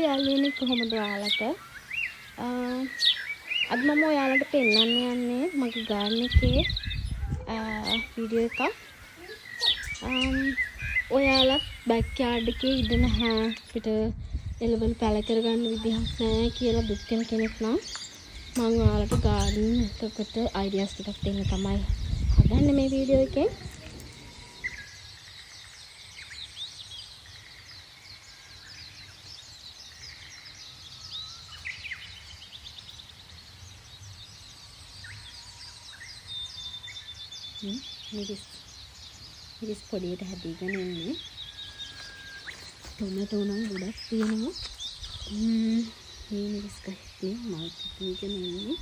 යාළුවනේ කොහොමද ඔයාලට? අද මම ඔයාලට පෙන්නන්න යන්නේ මගේ ගාර්ඩන් එකේ වීඩියෝ එකක්. ඔයාලා බෑක් යාඩ් එකේ ඉඳ නැහැ අපිට එළවලු පැල කරගන්න විදිහක් නැහැ කියලා දුක් වෙන කෙනෙක් නම් මම ඔයාලට ගාර්ඩන් එකකට අයිඩියාස් ටිකක් දෙන්න තමයි හදන්නේ මේ වීඩියෝ එකේ. මිරිස් පොඩියට හැදීගෙන ඉන්නේ. ටොමැටෝ නම් ගොඩක් තියෙනවා. මේ මිරිස් ගහේ මල් පිපිගෙන ඉන්නේ.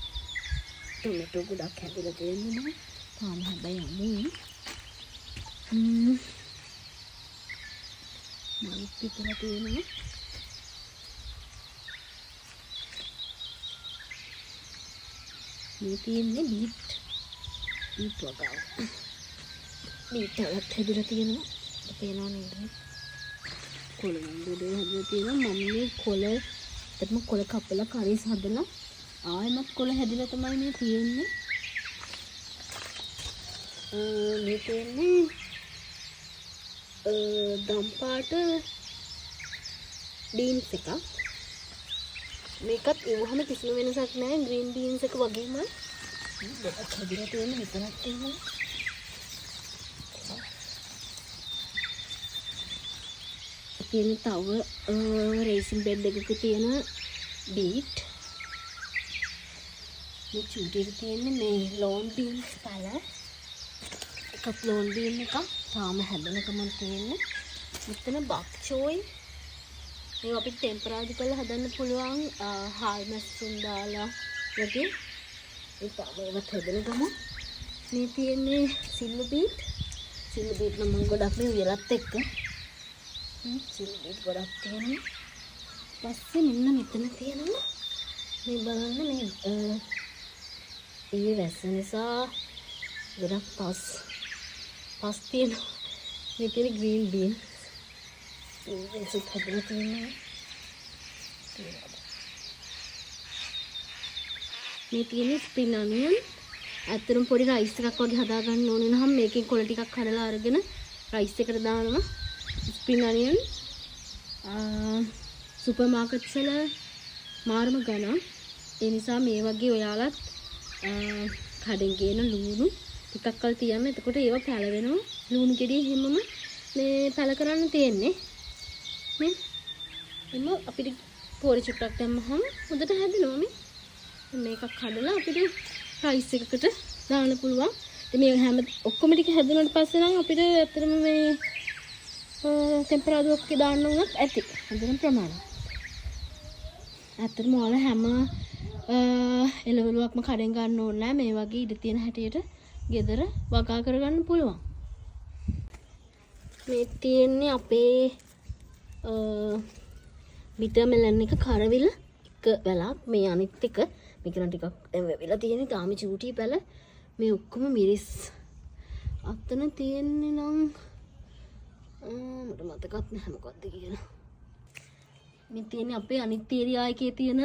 ටොමැටෝ ගොඩක් හැදලා තියෙනවා. තාම හැබැයි අමුයි. මල් පිපිලා තියෙනවා. මේ තියෙන්නේ බීට් වගාව. බීට්වත් හැදලා තියෙනවා. පේනවා නේද? කොළ නේද හැදලා තියෙනවා. මම මේ කොළ කපලා කරිස් හදලා ආයෙමත් කොළ හැදලා තමයි මේ තියෙන්නේ. මේ තියෙන්නේ දම්පාට බීන්ස් එකක්. මේකත් ඉවහම කිසිම වෙනසක් නැහැ. ග්‍රීන් බීන්ස් එක වගේමයි. දෙකක් හැදිලා තියෙන මෙතනක් තියෙනවා. තියෙන තව රේසින් බෙඩ් එකක තියෙන බීට්. මේ චූටියට තියෙන්නේ මේ ලෝන් බීන්ස් පැල. එකක් ලෝන් බීන් එකක් තාම හැදෙනකම තියෙන්නේ. මෙතන බක් චෝයි. මේ අපිට ටෙම්පරාදු කරලා හදන්න පුළුවන් හාල් මැස්සුන් දාලා වගේ. ඒවත් හැදෙනකම මේ තියෙන්නේ සිල්ලු බීට්. සිල්ලු බීට් නම් මම ගොඩක් මේ විරත් එක්ක සිල්ලු බීට් ගොඩක් තියෙනවා. පස්සේ මෙන්න මෙතන තියෙනවා මේ බලන්න මේ ඊයේ වැස්ස නිසා ගොඩක් පස් තියෙනවා. මේ තියෙන ග්‍රීන් බීන් ඒකත් හැදලා තියෙනවා. මේ තියෙන ස්ප්‍රින් අනියන්. ඇත්තටම පොඩි රයිස් එකක් වගේ හදා ගන්න ඕනේ නම් මේකෙන් කොළ ටිකක් කඩලා අරගෙන රයිස් එකට දානවා. ස්ප්‍රින් අනියන් සුපර් මාකට්ස් වල මාරම ගණන්. ඒ නිසා මේ වගේ ඔයාලත් කඩෙන් ගේන ලුණු ටිකක් කල් තියන්න. එතකොට ඒවා පැලවෙනවා. ලුණු ගෙඩිය හැමම මේ පැල කරන්න තියෙන්නේ. මේ එම අපිට පොඩි චුට්ටක් දැම්මහම හොඳට හැදෙනවා මේ. මේකක් කඩලා අපිට රයිස් එකකට දාන්න පුළුවන්. ඉතින් මේ හැම ඔක්කොම ටික හැදුනට පස්සේ නම් අපිට ඇත්තටම මේ ටෙම්පරාදු ඔක්කේ දාන්න උනත් ඇති. හදන ප්‍රමාණය. ඇත්තටම ඔයාලා හැම එළවලුවක්ම කඩෙන් ගන්න ඕනේ නැහැ. මේ වගේ ඉඩ තියෙන හැටියට ගෙදර වගා කරගන්න පුළුවන්. මේ තියෙන්නේ අපේ විටමින් එක කරවිල එක වැලක්. මේ අනිත් එක මේක නම් ටිකක් දැන් වෙවිලා තියෙන්නේ. තාම චූටි පැල. මේ ඔක්කොම මිරිස්. අතන තියෙන්නේ නම් මට මතකත් නැහැ මොකක්ද කියලා. මේ තියෙන්නේ අපේ අනිත් ඒරියා එකේ තියෙන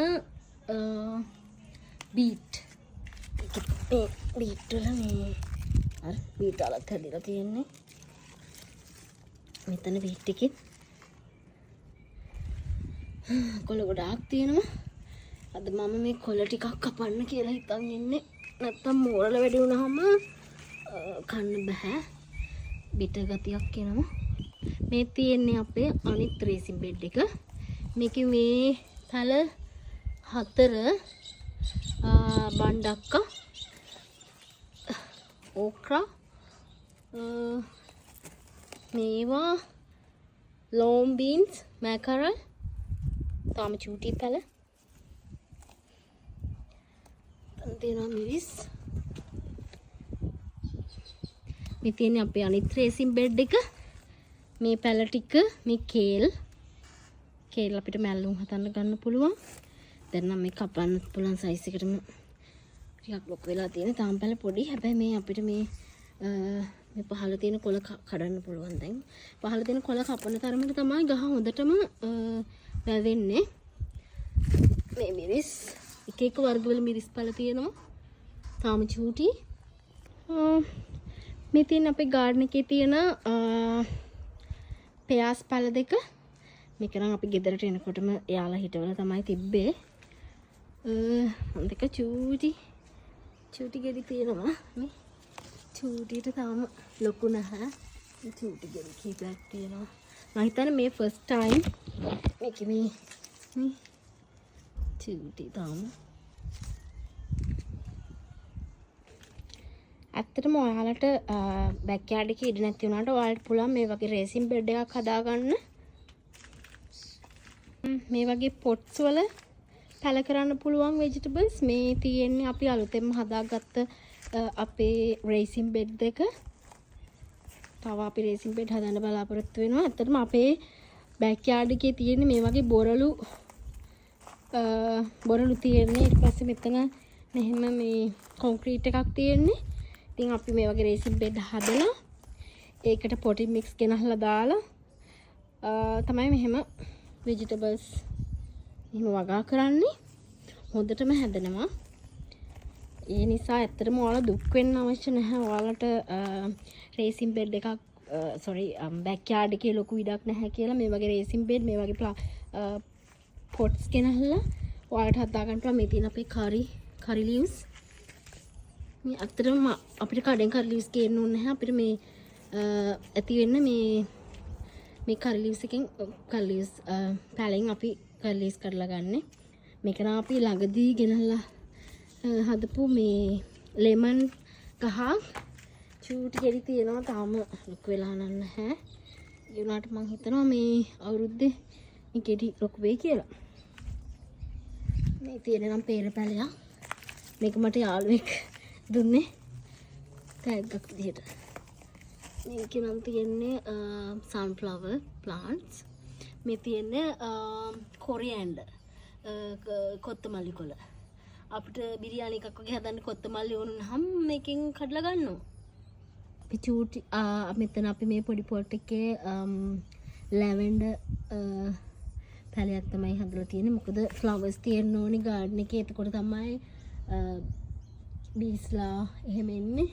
බීට්. මේ බීට් වල මේ අර බීට් වලත් හැදිලා තියෙන්නේ. මෙතන බීට් එකේ කොළ ගොඩාක් තියෙනවා. අද මම මේ කොළ ටිකක් කපන්න කියලා හිතන් ඉන්නේ. නැත්තම් මෝරල වැඩි වුණාම කන්න බෑ. බිට ගතියක් එනවා. මේ තියෙන්නේ අපේ අනිත් රේසින් බෙඩ් එක. මේකේ මේ පැල 4 බණ්ඩක්ක ඕක්‍රා මේවා ලෝම් බීන්ස් මැකරල් තාම චූටි පැල. තියෙනවා මිරිස්. මේ තියෙන්නේ අපේ අනිත් රේසින් බෙඩ් එක. මේ පැල ටික මේ කේල් අපිට මැල්ලුම් හදන්න ගන්න පුළුවන්. දැන් නම් මේ කපන්න පුළුවන් සයිස් එකටම ටිකක් ලොකු වෙලා තියෙන. තාම පැල පොඩි. හැබැයි මේ අපිට මේ පහළ තියෙන කොළ කඩන්න පුළුවන්. දැන් පහළ තියෙන කොළ කපන තරමට තමයි ගහ හොඳටම වැවෙන්නේ. මේ මිරිස් එක එක වර්ගවල මිරිස් පළ තියෙනවා. තාම චූටි. මේ තියෙන අපේ ගාඩන් එකේ තියෙන පෙයාස් පළ දෙක. මේක නම් අපි ගෙදරට එනකොටම එයාලා හිටවල තමයි තිබ්බේ. දෙක චූටි ගෙඩි තියෙනවා. මේ චූටිට තාම ලොකු නැහැ. චූටි ගෙඩි කීපයක් තියෙනවා. මම හිතන්නේ මේ ෆස්ට් ටයිම් මේකේ මේ චූටි තාම. ඇත්තටම ඔයාලට බෑක්යාඩ් එකේ ඉඩ නැති වුණාට ඔයාලට පුළුවන් මේ වගේ රේසින් බෙඩ් එකක් හදාගන්න. මේ වගේ පොට්ස් වල පැල කරන්න පුළුවන් ভেජිටබල්ස්. මේ තියෙන්නේ අපි අලුතෙන්ම හදාගත්ත අපේ රේසින් බෙඩ් එක. තව අපි රේසින් බෙඩ් හදන්න බලාපොරොත්තු වෙනවා. ඇත්තටම අපේ බෑක්යාඩ් එකේ තියෙන්නේ මේ වගේ බොරළු තියෙන්නේ. ඊට පස්සේ මෙතන මෙහෙම මේ කොන්ක්‍රීට් එකක් තියෙන්නේ. ඉතින් අපි මේ වගේ රේසින් බෙඩ් හදලා ඒකට පොටින් මික්ස් ගෙනහලා දාලා තමයි මෙහෙම ভেජිටබල්ස් එහෙම වගා කරන්නේ. හොඳටම හැදෙනවා. ඒ නිසා ඇත්තටම ඔයාලා දුක් වෙන්න අවශ්‍ය නැහැ. ඔයාලට රේසින් බෙඩ් එකක් බෑක්යාඩ් එකේ ලොකු ඉඩක් නැහැ කියලා මේ වගේ රේසින් බෙඩ් මේ වගේ පොට්ස් ගෙනහලා ඔයාලට හදා ගන්න පුළුවන්. මේ තියෙන අපේ curry leaves. මේ අතරම අපිට කඩෙන් curry leaves ගේන්න ඕනේ නැහැ. අපිට මේ ඇති වෙන්න මේ curry leaves එකෙන් curry leaves පැලෙන් අපි curry leaves කරලා ගන්න. මේක නම් අපි ළඟදී ගෙනහලා හදපු මේ ලෙමන් ගහ චූටි ගෙඩි තියෙනවා. තාම ලොකු වෙලා නැහැ. ඒ වුණාට මම හිතනවා මේ අවුරුද්දේ මේ ගෙඩි ලොකු වෙයි කියලා. මේ තියෙන නම් peer පැලයක්. මේක මට යාළුවෙක් දුන්නේ තෑග්ගක් විදියට. මේකේ නම් තියෙන්නේ sunflower plants. මේ තියෙන්නේ coriander කොත්තමල්ලි කොළ. අපිට බිරියානි එකක් වගේ හදන්න කොත්තමල්ලි වුණාම මේකෙන් කඩලා ගන්නවා. අපි චූටි මෙතන අපි මේ පොඩි පොට් එකේ ලැවෙන්ඩර් පැලයක් තමයි හදලා තියෙන්නේ. මොකද ෆ්ලවර්ස් තියෙන්න ඕනේ ගාඩන් එකේ. එතකොට තමයි බීස්ලා එහෙම එන්නේ.